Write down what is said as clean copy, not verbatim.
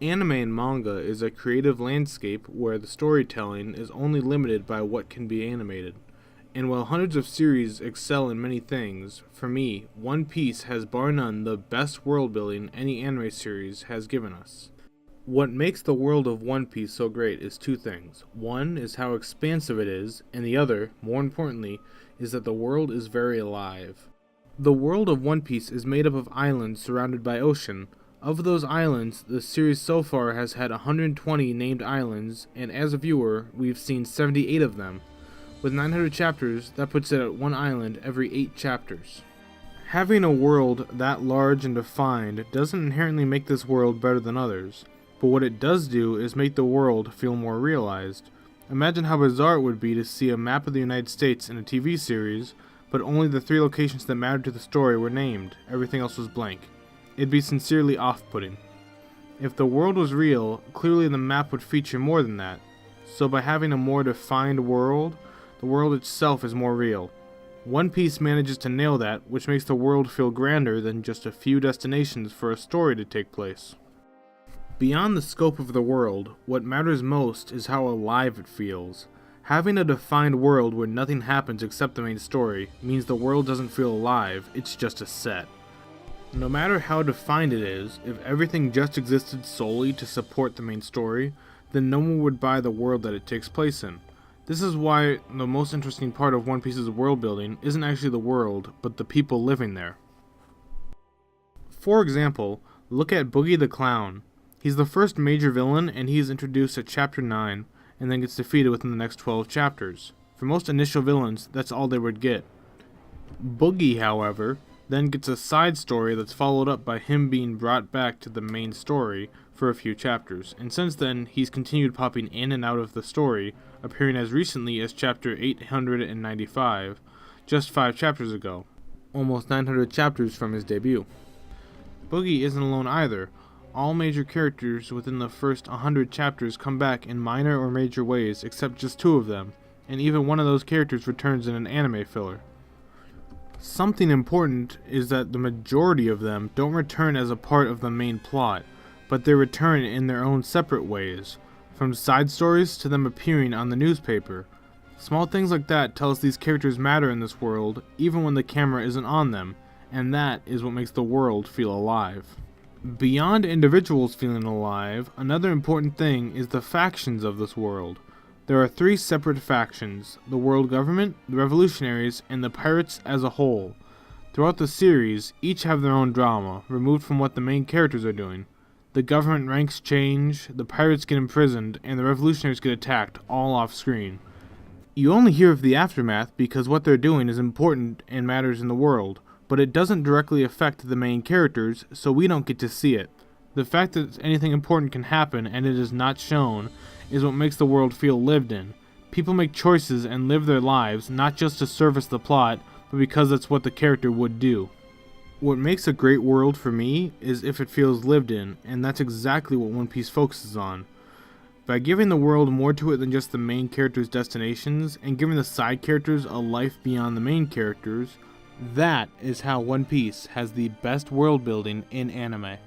Anime and manga is a creative landscape where the storytelling is only limited by what can be animated. And while hundreds of series excel in many things, for me, One Piece has bar none the best world building any anime series has given us. What makes the world of One Piece so great is two things. One is how expansive it is, and the other, more importantly, is that the world is very alive. The world of One Piece is made up of islands surrounded by ocean. Of those islands, the series so far has had 120 named islands, and as a viewer, we've seen 78 of them. With 900 chapters, that puts it at one island every 8 chapters. Having a world that large and defined doesn't inherently make this world better than others, but what it does do is make the world feel more realized. Imagine how bizarre it would be to see a map of the United States in a TV series, but only the 3 locations that mattered to the story were named, everything else was blank. It'd be sincerely off-putting. If the world was real, clearly the map would feature more than that. So by having a more defined world, the world itself is more real. One Piece manages to nail that, which makes the world feel grander than just a few destinations for a story to take place. Beyond the scope of the world, what matters most is how alive it feels. Having a defined world where nothing happens except the main story means the world doesn't feel alive, it's just a set. No matter how defined it is, if everything just existed solely to support the main story, then no one would buy the world that it takes place in. This is why the most interesting part of One Piece's world building isn't actually the world, but the people living there. For example, look at Boogie the Clown. He's the first major villain, and he is introduced at chapter 9, and then gets defeated within the next 12 chapters. For most initial villains, that's all they would get. Boogie, however, then gets a side story that's followed up by him being brought back to the main story for a few chapters, and since then, he's continued popping in and out of the story, appearing as recently as chapter 895, just 5 chapters ago, almost 900 chapters from his debut. Boogie isn't alone either. All major characters within the first 100 chapters come back in minor or major ways, except just 2 of them, and even one of those characters returns in an anime filler. Something important is that the majority of them don't return as a part of the main plot, but they return in their own separate ways, from side stories to them appearing on the newspaper. Small things like that tell us these characters matter in this world, even when the camera isn't on them, and that is what makes the world feel alive. Beyond individuals feeling alive, another important thing is the factions of this world. There are 3 separate factions: the world government, the revolutionaries, and the pirates as a whole. Throughout the series, each have their own drama, removed from what the main characters are doing. The government ranks change, the pirates get imprisoned, and the revolutionaries get attacked, all off screen. You only hear of the aftermath because what they're doing is important and matters in the world, but it doesn't directly affect the main characters, so we don't get to see it. The fact that anything important can happen and it is not shown is what makes the world feel lived in. People make choices and live their lives not just to service the plot, but because that's what the character would do. What makes a great world for me is if it feels lived in, and that's exactly what One Piece focuses on. By giving the world more to it than just the main characters' destinations, and giving the side characters a life beyond the main characters, that is how One Piece has the best world building in anime.